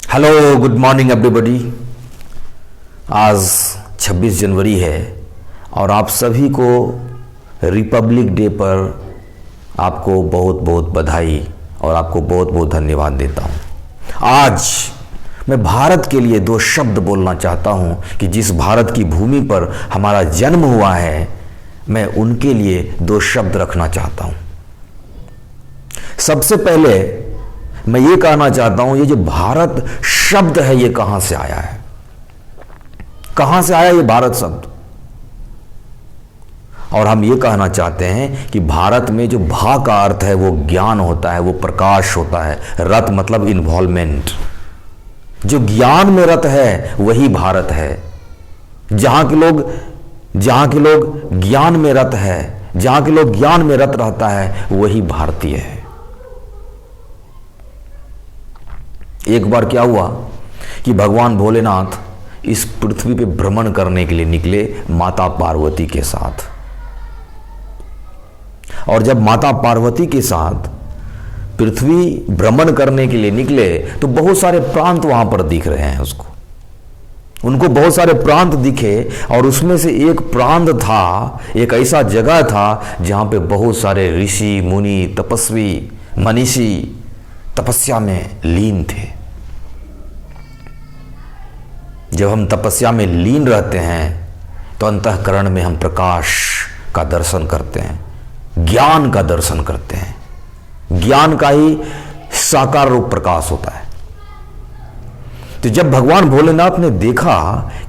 Hello, good morning everybody. आज 26 जनवरी है और आप सभी को रिपब्लिक डे पर आपको बहुत बहुत बधाई और आपको बहुत बहुत धन्यवाद देता हूँ। आज मैं भारत के लिए दो शब्द बोलना चाहता हूँ कि जिस भारत की भूमि पर हमारा जन्म हुआ है, मैं उनके लिए दो शब्द रखना चाहता हूँ। सबसे पहले मैं ये कहना चाहता हूं, ये जो भारत शब्द है ये कहां से आया है? कहां से आया ये भारत शब्द? और हम ये कहना चाहते हैं कि भारत में जो भा का अर्थ है वो ज्ञान होता है, वो प्रकाश होता है। रत मतलब इन्वॉल्वमेंट। जो ज्ञान में रत है वही भारत है। जहां के लोग ज्ञान में रत है, जहां के लोग ज्ञान में रत रहता है वही भारतीय है। एक बार क्या हुआ कि भगवान भोलेनाथ इस पृथ्वी पे भ्रमण करने के लिए निकले माता पार्वती के साथ। और जब माता पार्वती के साथ पृथ्वी भ्रमण करने के लिए निकले तो बहुत सारे प्रांत वहां पर दिख रहे हैं उनको बहुत सारे प्रांत दिखे। और उसमें से एक प्रांत था, एक ऐसा जगह था जहां पे बहुत सारे ऋषि मुनि तपस्वी मनीषी तपस्या में लीन थे। जब हम तपस्या में लीन रहते हैं तो अंतःकरण में हम प्रकाश का दर्शन करते हैं, ज्ञान का दर्शन करते हैं। ज्ञान का ही साकार रूप प्रकाश होता है। तो जब भगवान भोलेनाथ ने देखा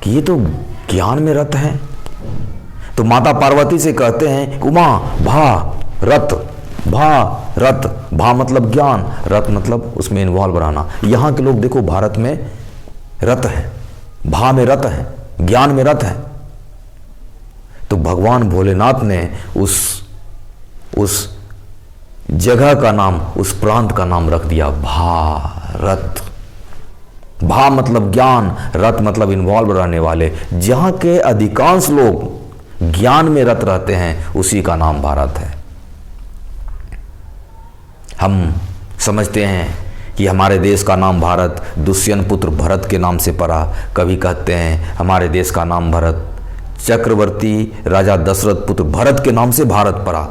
कि ये तो ज्ञान में रत है, तो माता पार्वती से कहते हैं, उमा भा रत, भा रत, भा मतलब ज्ञान, रत मतलब उसमें इन्वॉल्व रहना। यहां के लोग देखो भारत में रत है, भा में रत है, ज्ञान में रत है। तो भगवान भोलेनाथ ने उस जगह का नाम, उस प्रांत का नाम रख दिया भारत। भा मतलब ज्ञान, रत मतलब इन्वॉल्व रहने वाले। जहां के अधिकांश लोग ज्ञान में रत रहते हैं उसी का नाम भारत है। हम समझते हैं कि हमारे देश का नाम भारत दुष्यंत पुत्र भरत के नाम से पड़ा। कभी कहते हैं हमारे देश का नाम भारत चक्रवर्ती राजा दशरथ पुत्र भरत के नाम से भारत पड़ा,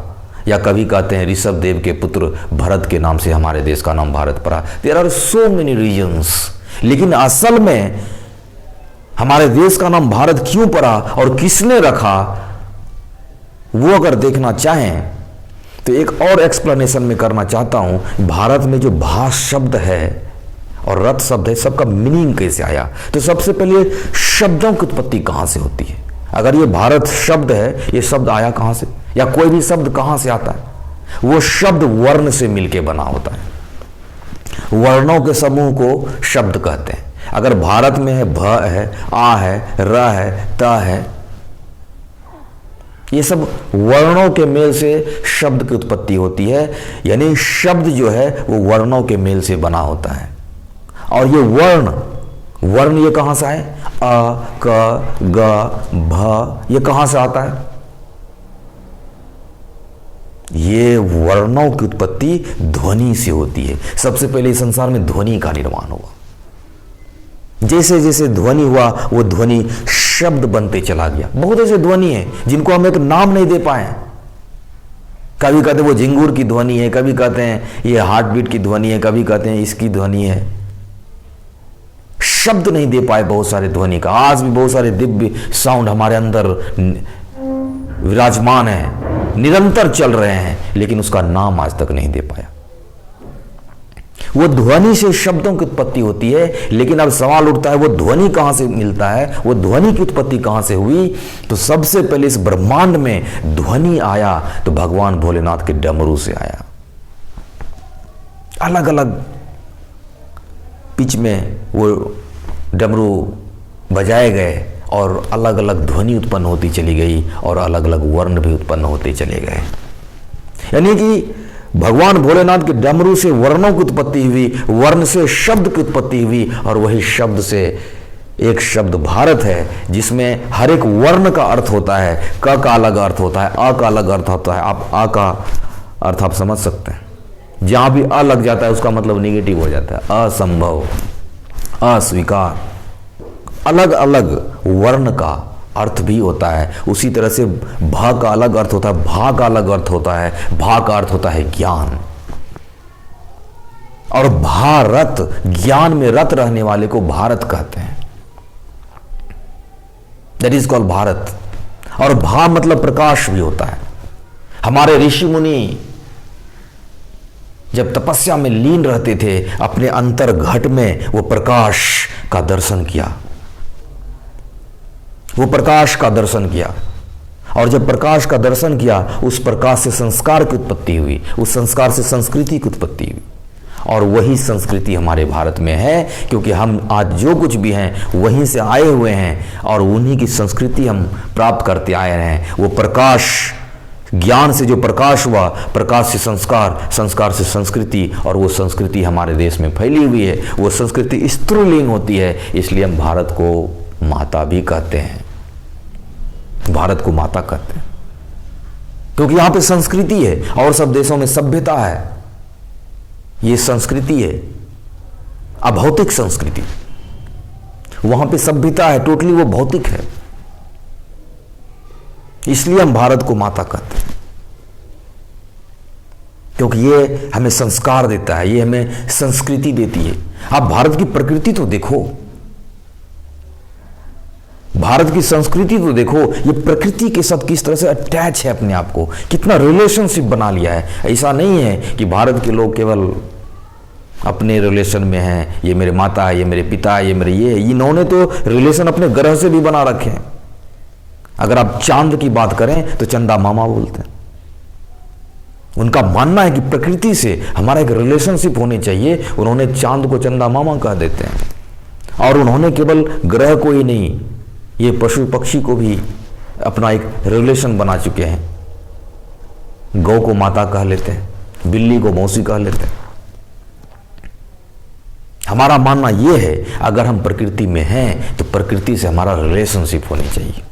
या कभी कहते हैं ऋषभ देव के पुत्र भरत के नाम से हमारे देश का नाम भारत पड़ा। There are so many reasons. लेकिन असल में हमारे देश का नाम भारत क्यों पड़ा और किसने रखा, वो अगर देखना चाहें तो एक और एक्सप्लेनेशन में करना चाहता हूं। भारत में जो भा शब्द है और रत शब्द है, सबका मीनिंग कैसे आया? तो सबसे पहले शब्दों की उत्पत्ति कहां से होती है? अगर ये भारत शब्द है, ये शब्द आया कहां से, या कोई भी शब्द कहां से आता है? वो शब्द वर्ण से मिलके बना होता है। वर्णों के समूह को शब्द कहते हैं। अगर भारत में है भ है, आ है, र है, त है, ये सब वर्णों के मेल से शब्द की उत्पत्ति होती है। यानी शब्द जो है वो वर्णों के मेल से बना होता है। और ये वर्ण ये कहां से आए? अ, क, ग, भ, ये कहां से आता है? ये वर्णों की उत्पत्ति ध्वनि से होती है। सबसे पहले इस संसार में ध्वनि का निर्माण हुआ। जैसे जैसे ध्वनि हुआ वो ध्वनि शब्द बनते चला गया। बहुत ऐसे ध्वनि है जिनको हम एक नाम नहीं दे पाए। कभी कहते हैं वो झिंगुर की ध्वनि है, कभी कहते हैं ये हार्ट बीट की ध्वनि है, कभी कहते हैं इसकी ध्वनि है। शब्द नहीं दे पाए बहुत सारे ध्वनि का। आज भी बहुत सारे दिव्य साउंड हमारे अंदर विराजमान है, निरंतर चल रहे हैं, लेकिन उसका नाम आज तक नहीं दे पाया। वो ध्वनि से शब्दों की उत्पत्ति होती है। लेकिन अब सवाल उठता है वो ध्वनि कहां से मिलता है, वो ध्वनि की उत्पत्ति कहां से हुई? तो सबसे पहले इस ब्रह्मांड में ध्वनि आया तो भगवान भोलेनाथ के डमरू से आया। अलग अलग पिच में वो डमरू बजाए गए और अलग अलग ध्वनि उत्पन्न होती चली गई और अलग अलग वर्ण भी उत्पन्न होते चले गए। यानी कि भगवान भोलेनाथ के डमरू से वर्णों की उत्पत्ति हुई, वर्ण से शब्द की उत्पत्ति हुई, और वही शब्द से एक शब्द भारत है जिसमें हर एक वर्ण का अर्थ होता है। क का अलग अर्थ होता है, अ का अलग अर्थ होता है। आप आ का अर्थ आप समझ सकते हैं। जहां भी अ लग जाता है उसका मतलब निगेटिव हो जाता है, असंभव। अस्वीकार। अलग अलग वर्ण का अर्थ भी होता है। उसी तरह से भा का अलग अर्थ होता है, भा का अलग अर्थ होता है। भा का अर्थ होता है ज्ञान, और भारत, ज्ञान में रत रहने वाले को भारत कहते हैं। That is called Bharat. और भा मतलब प्रकाश भी होता है। हमारे ऋषि मुनि जब तपस्या में लीन रहते थे, अपने अंतर घट में वो प्रकाश का दर्शन किया, वो प्रकाश का दर्शन किया। और जब प्रकाश का दर्शन किया, उस प्रकाश से संस्कार की उत्पत्ति हुई, उस संस्कार से संस्कृति की उत्पत्ति हुई। और वही संस्कृति हमारे भारत में है, क्योंकि हम आज जो कुछ भी हैं वहीं से आए हुए हैं, और उन्हीं की संस्कृति हम प्राप्त करते आए हैं। वो प्रकाश, ज्ञान से जो प्रकाश हुआ, प्रकाश से संस्कार, संस्कार से संस्कृति, और वो संस्कृति हमारे देश में फैली हुई है। वो संस्कृति स्त्रीलिंग होती है, इसलिए हम भारत को माता भी कहते हैं। भारत को माता कहते हैं क्योंकि यहां पे संस्कृति है, और सब देशों में सभ्यता है। ये संस्कृति है, अभौतिक संस्कृति। वहां पे सभ्यता है, टोटली वो भौतिक है। इसलिए हम भारत को माता कहते हैं, क्योंकि ये हमें संस्कार देता है, ये हमें संस्कृति देती है। आप भारत की प्रकृति तो देखो, भारत की संस्कृति तो देखो, ये प्रकृति के साथ किस तरह से अटैच है अपने आप को, कितना रिलेशनशिप बना लिया है। ऐसा नहीं है कि भारत के लोग केवल अपने रिलेशन में हैं, ये मेरे माता है, ये मेरे पिता है, ये मेरे ये है। इन्होंने तो रिलेशन अपने ग्रह से भी बना रखे हैं। अगर आप चांद की बात करें तो चंदा मामा बोलते हैं। उनका मानना है कि प्रकृति से हमारा एक रिलेशनशिप होनी चाहिए। उन्होंने चांद को चंदा मामा कह देते हैं। और उन्होंने केवल ग्रह को ही नहीं, ये पशु पक्षी को भी अपना एक रिलेशन बना चुके हैं। गौ को माता कह लेते हैं, बिल्ली को मौसी कह लेते हैं। हमारा मानना यह है, अगर हम प्रकृति में हैं तो प्रकृति से हमारा रिलेशनशिप होनी चाहिए।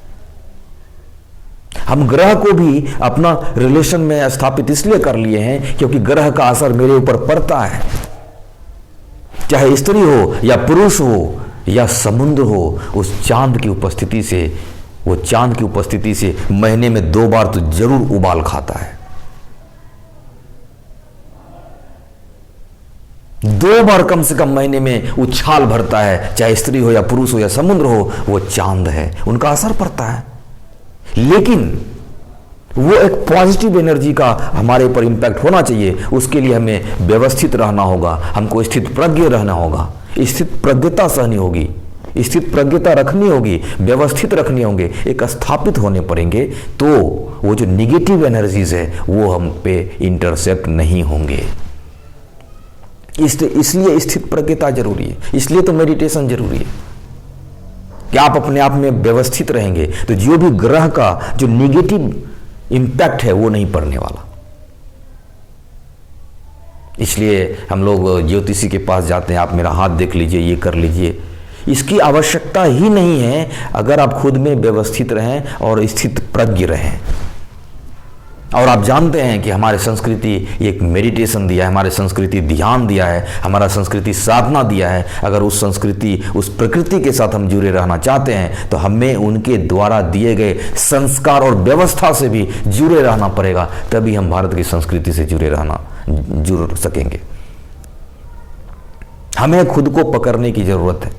हम ग्रह को भी अपना रिलेशन में स्थापित इसलिए कर लिए हैं क्योंकि ग्रह का असर मेरे ऊपर पड़ता है। चाहे स्त्री हो या पुरुष हो या समुद्र हो, उस चांद की उपस्थिति से, वो चांद की उपस्थिति से महीने में 2 बार तो जरूर उबाल खाता है। 2 बार कम से कम महीने में उछाल भरता है, चाहे स्त्री हो या पुरुष हो या समुद्र हो, वो चांद है, उनका असर पड़ता है। लेकिन वो एक पॉजिटिव एनर्जी का हमारे ऊपर इंपैक्ट होना चाहिए। उसके लिए हमें व्यवस्थित रहना होगा, हमको स्थित प्रज्ञ रहना होगा, स्थित प्रज्ञता सहनी होगी, स्थित प्रज्ञता रखनी होगी, व्यवस्थित रखनी होंगे, एक स्थापित होने पड़ेंगे। तो वो जो निगेटिव एनर्जीज है वो हम पे इंटरसेप्ट नहीं होंगे। इसलिए स्थित प्रज्ञता जरूरी है, इसलिए तो मेडिटेशन जरूरी है कि आप अपने आप में व्यवस्थित रहेंगे तो जो भी ग्रह का जो निगेटिव इंपैक्ट है वो नहीं पड़ने वाला। इसलिए हम लोग ज्योतिषी के पास जाते हैं, आप मेरा हाथ देख लीजिए, ये कर लीजिए। इसकी आवश्यकता ही नहीं है अगर आप खुद में व्यवस्थित रहें और स्थित प्रज्ञ रहें। और आप जानते हैं कि हमारी संस्कृति एक मेडिटेशन दिया है, हमारी संस्कृति ध्यान दिया है, हमारा संस्कृति साधना दिया है। अगर उस संस्कृति, उस प्रकृति के साथ हम जुड़े रहना चाहते हैं तो हमें उनके द्वारा दिए गए संस्कार और व्यवस्था से भी जुड़े रहना पड़ेगा, तभी हम भारत की संस्कृति से जुड़ सकेंगे। हमें खुद को पकड़ने की जरूरत है।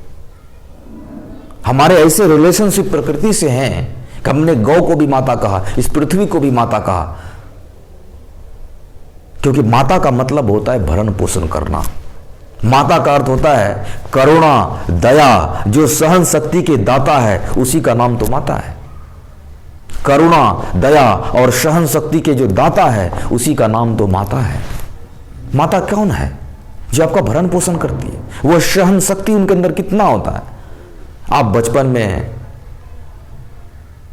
हमारे ऐसे रिलेशनशिप प्रकृति से हैं कि हमने गौ को भी माता कहा, इस पृथ्वी को भी माता कहा, क्योंकि माता का मतलब होता है भरण पोषण करना। माता का अर्थ होता है करुणा, दया, जो सहन शक्ति के दाता है उसी का नाम तो माता है। करुणा, दया और सहन शक्ति के जो दाता है उसी का नाम तो माता है। माता कौन है? जो आपका भरण पोषण करती है। वो सहन शक्ति उनके अंदर कितना होता है। आप बचपन में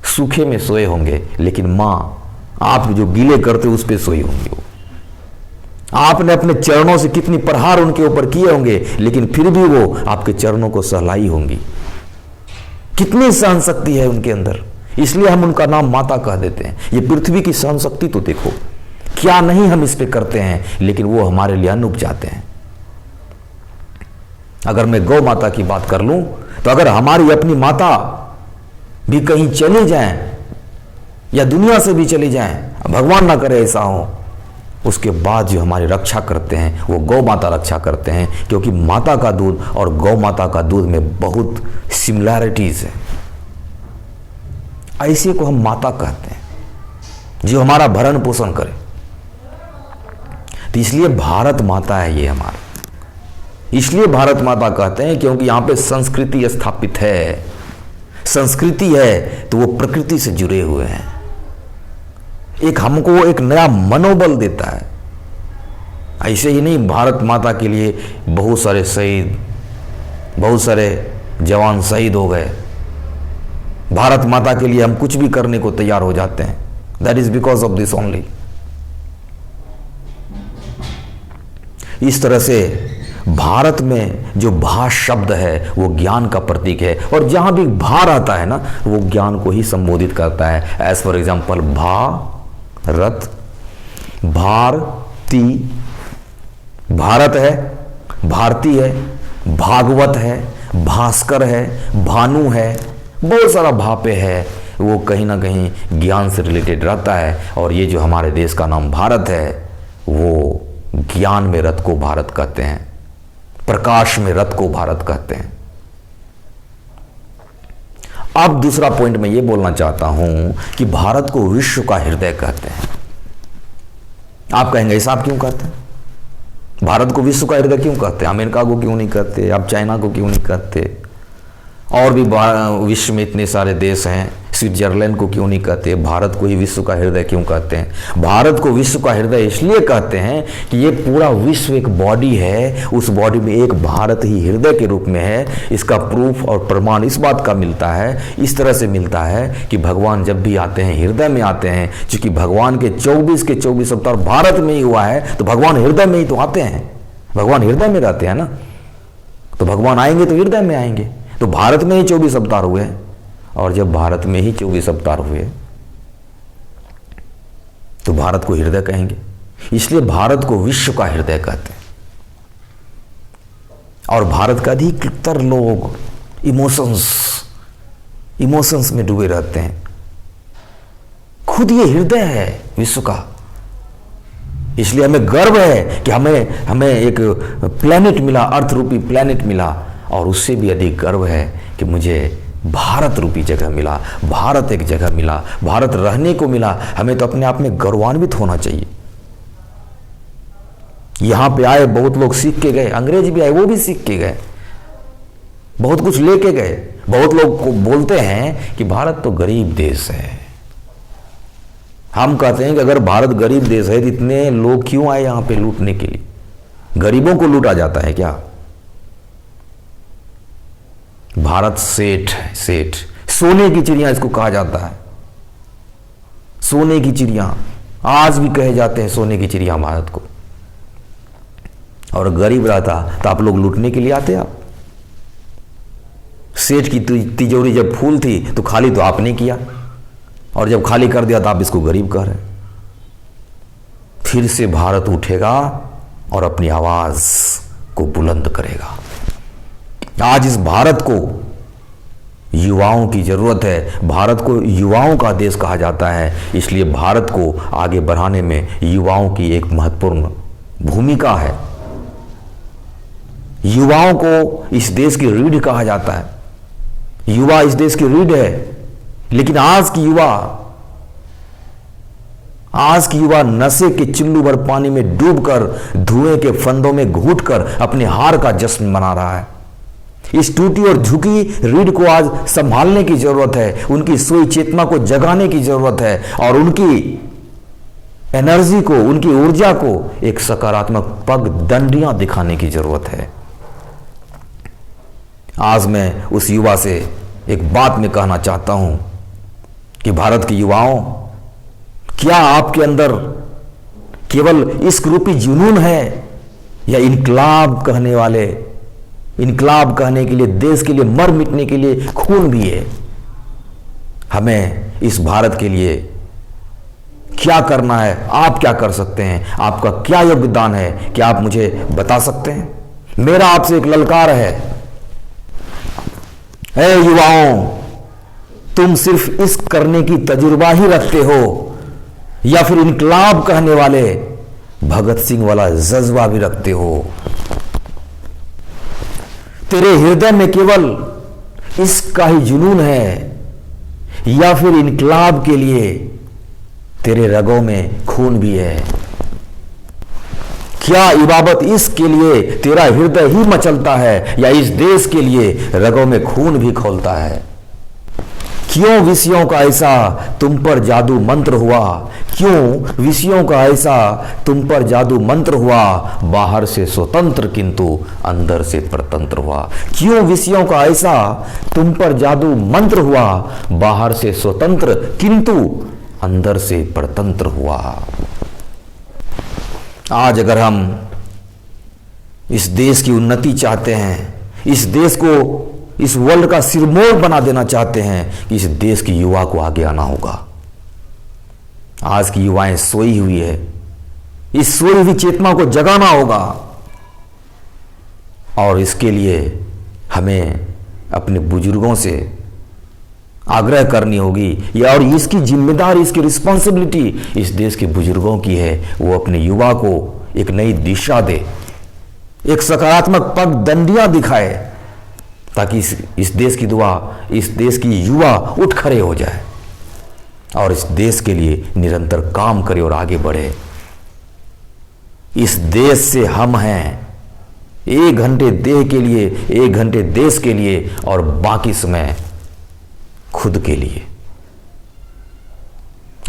सूखे में सोए होंगे, लेकिन मां आप जो गीले करते उस पे सोई होंगी। वो आपने अपने चरणों से कितनी प्रहार उनके ऊपर किए होंगे, लेकिन फिर भी वो आपके चरणों को सहलाई होंगी। कितनी सहन शक्ति है उनके अंदर, इसलिए हम उनका नाम माता कह देते हैं। ये पृथ्वी की सहन शक्ति तो देखो, क्या नहीं हम इस पे करते हैं, लेकिन वो हमारे लिए अनुप जाते हैं। अगर मैं गौ माता की बात कर लूं, तो अगर हमारी अपनी माता भी कहीं चली जाएं या दुनिया से भी चली जाएं, भगवान ना करे ऐसा हो, उसके बाद जो हमारी रक्षा करते हैं वो गौ माता रक्षा करते हैं, क्योंकि माता का दूध और गौ माता का दूध में बहुत सिमिलैरिटीज है। ऐसे को हम माता कहते हैं जो हमारा भरण पोषण करे। तो इसलिए भारत माता है ये हमारा, इसलिए भारत माता कहते हैं क्योंकि यहां पे संस्कृति स्थापित है। संस्कृति है तो वो प्रकृति से जुड़े हुए हैं, एक हमको एक नया मनोबल देता है। ऐसे ही नहीं, भारत माता के लिए बहुत सारे शहीद, बहुत सारे जवान शहीद हो गए। भारत माता के लिए हम कुछ भी करने को तैयार हो जाते हैं। That is because of this only. इस तरह से भारत में जो भा शब्द है वो ज्ञान का प्रतीक है, और जहां भी भा रहता है ना वो ज्ञान को ही संबोधित करता है। As for example Bharat, Bharati, Bharat है, भारती है, भागवत है, भास्कर है, भानु है, बहुत सारा भापे है, वो कहीं ना कहीं ज्ञान से रिलेटेड रहता है। और ये जो हमारे देश का नाम भारत है वो ज्ञान में रथ को भारत कहते हैं, प्रकाश में रथ को भारत कहते हैं। अब दूसरा पॉइंट मैं ये बोलना चाहता हूं कि भारत को विश्व का हृदय कहते हैं। आप कहेंगे ऐसा आप क्यों कहते हैं? भारत को विश्व का हृदय क्यों कहते हैं? अमेरिका को क्यों नहीं कहते? आप चाइना को क्यों नहीं कहते? और भी विश्व में इतने सारे देश हैं, स्विट्जरलैंड को क्यों नहीं कहते? भारत को ही विश्व का हृदय क्यों कहते हैं? भारत को विश्व का हृदय इसलिए कहते हैं कि ये पूरा विश्व एक बॉडी है, उस बॉडी में एक भारत ही हृदय के रूप में है। इसका प्रूफ और प्रमाण इस बात का मिलता है, इस तरह से मिलता है कि भगवान जब भी आते हैं हृदय में आते हैं। क्योंकि भगवान के 24 के 24 अवतार भारत में ही हुआ है, तो भगवान हृदय में ही तो आते हैं। भगवान हृदय में रहते हैं ना, तो भगवान आएंगे तो हृदय में आएंगे। तो भारत में ही 24 अवतार हुए, और जब भारत में ही 24 अवतार हुए तो भारत को हृदय कहेंगे। इसलिए भारत को विश्व का हृदय कहते हैं। और भारत का अधिकतर लोग इमोशंस में डूबे रहते हैं। खुद ये हृदय है विश्व का। इसलिए हमें गर्व है कि हमें एक प्लेनेट मिला, अर्थ रूपी प्लेनेट मिला, और उससे भी अधिक गर्व है कि मुझे भारत रूपी जगह मिला, भारत एक जगह मिला, भारत रहने को मिला। हमें तो अपने आप में गौरवान्वित होना चाहिए। यहां पे आए बहुत लोग सीख के गए, अंग्रेज भी आए वो भी सीख के गए, बहुत कुछ लेके गए। बहुत लोग को बोलते हैं कि भारत तो गरीब देश है। हम कहते हैं कि अगर भारत गरीब देश है तो इतने लोग क्यों आए यहां पे लूटने के लिए? गरीबों को लूटा जाता है क्या? भारत सेठ है, सेठ, सोने की चिड़िया इसको कहा जाता है। सोने की चिड़िया आज भी कहे जाते हैं, सोने की चिड़िया भारत को। और गरीब रहता तो आप लोग लूटने के लिए आते। आप सेठ की तिजोरी जब फूल थी तो खाली तो आपने किया, और जब खाली कर दिया तो आप इसको गरीब कह रहे। फिर से भारत उठेगा और अपनी आवाज को बुलंद करेगा। आज इस भारत को युवाओं की जरूरत है। भारत को युवाओं का देश कहा जाता है, इसलिए भारत को आगे बढ़ाने में युवाओं की एक महत्वपूर्ण भूमिका है। युवाओं को इस देश की रीढ़ कहा जाता है। युवा इस देश की रीढ़ है, लेकिन आज की युवा नशे के चिल्लू भर पानी में डूबकर, धुएं के फंदों में घुटकर अपने हार का जश्न मना रहा है। इस टूटी और झुकी रीढ़ को आज संभालने की जरूरत है, उनकी सोई चेतना को जगाने की जरूरत है, और उनकी एनर्जी को, उनकी ऊर्जा को एक सकारात्मक पगडंडियां दिखाने की जरूरत है। आज मैं उस युवा से एक बात में कहना चाहता हूं कि भारत के युवाओं, क्या आपके अंदर केवल इश्क रूपी जुनून है, या इनकलाब कहने के लिए, देश के लिए मर मिटने के लिए खून भी है? हमें इस भारत के लिए क्या करना है? आप क्या कर सकते हैं? आपका क्या योगदान है? क्या आप मुझे बता सकते हैं? मेरा आपसे एक ललकार है, ऐ युवाओं, तुम सिर्फ इश्क करने की तजुर्बा ही रखते हो या फिर इनकलाब कहने वाले भगत सिंह वाला जज्बा भी रखते हो? तेरे हृदय में केवल इश्क का ही जुनून है या फिर इनकलाब के लिए तेरे रगों में खून भी है? क्या इबाबत इश्क के लिए तेरा हृदय ही मचलता है या इस देश के लिए रगों में खून भी खौलता है? क्यों विषयों का ऐसा तुम पर जादू मंत्र हुआ? क्यों विषयों का ऐसा तुम पर जादू मंत्र हुआ? बाहर से स्वतंत्र किंतु अंदर से परतंत्र हुआ। क्यों विषयों का ऐसा तुम पर जादू मंत्र हुआ? बाहर से स्वतंत्र किंतु अंदर से परतंत्र हुआ। आज अगर हम इस देश की उन्नति चाहते हैं, इस देश को, इस वर्ल्ड का सिरमौर बना देना चाहते हैं, कि इस देश की युवा को आगे आना होगा। आज की युवाएं सोई हुई है, इस सोई हुई चेतना को जगाना होगा और इसके लिए हमें अपने बुजुर्गों से आग्रह करनी होगी या और इसकी जिम्मेदारी, इसकी रिस्पॉन्सिबिलिटी इस देश के बुजुर्गों की है। वो अपने युवा को एक नई दिशा दे, एक सकारात्मक पगडंडियां दिखाए ताकि इस देश की दुआ, इस देश की युवा उठ खड़े हो जाए और इस देश के लिए निरंतर काम करे और आगे बढ़े। इस देश से हम हैं, 1 घंटे देह के लिए, 1 घंटे देश के लिए और बाकी समय खुद के लिए।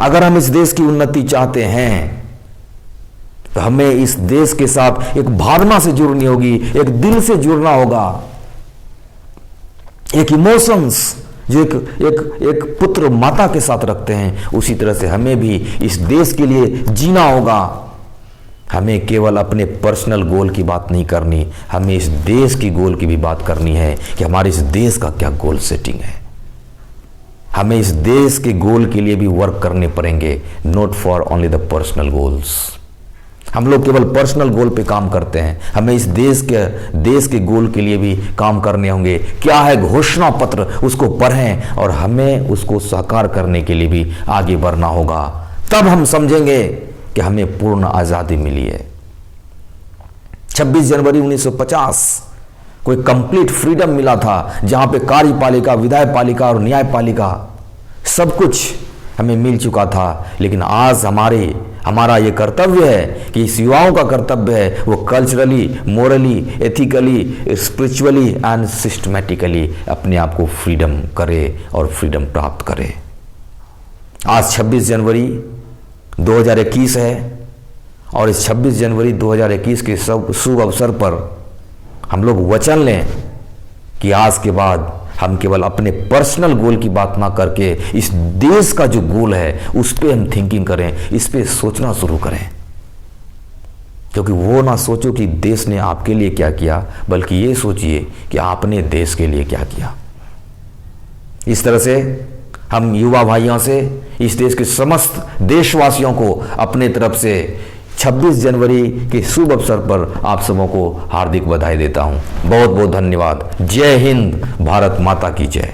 अगर हम इस देश की उन्नति चाहते हैं तो हमें इस देश के साथ एक भावना से जुड़नी होगी, एक दिल से जुड़ना होगा, एक इमोशंस जो एक पुत्र माता के साथ रखते हैं, उसी तरह से हमें भी इस देश के लिए जीना होगा। हमें केवल अपने पर्सनल गोल की बात नहीं करनी, हमें इस देश की गोल की भी बात करनी है कि हमारे इस देश का क्या गोल सेटिंग है। हमें इस देश के गोल के लिए भी वर्क करने पड़ेंगे, not for only the personal goals. हम लोग केवल पर्सनल गोल पे काम करते हैं, हमें इस देश के गोल के लिए भी काम करने होंगे। क्या है घोषणा पत्र, उसको पढ़ें और हमें उसको साकार करने के लिए भी आगे बढ़ना होगा। तब हम समझेंगे कि हमें पूर्ण आज़ादी मिली है। 26 जनवरी 1950 कोई कंप्लीट फ्रीडम मिला था, जहां पे कार्यपालिका, विधायपालिका और न्यायपालिका सब कुछ हमें मिल चुका था। लेकिन आज हमारा ये कर्तव्य है कि इस युवाओं का कर्तव्य है वो culturally, morally, ethically, spiritually and systematically अपने आप को फ्रीडम करे और फ्रीडम प्राप्त करे। आज 26 जनवरी 2021 है और इस 26 जनवरी 2021 के शुभ अवसर पर हम लोग वचन लें कि आज के बाद हम केवल अपने पर्सनल गोल की बात ना करके इस देश का जो गोल है उस पे हम थिंकिंग करें, इस पे सोचना शुरू करें। क्योंकि वो ना सोचो कि देश ने आपके लिए क्या किया, बल्कि ये सोचिए कि आपने देश के लिए क्या किया। इस तरह से हम युवा भाइयों से, इस देश के समस्त देशवासियों को अपने तरफ से 26 जनवरी के शुभ अवसर पर आप सबों को हार्दिक बधाई देता हूं। बहुत बहुत धन्यवाद। जय हिंद, भारत माता की जय।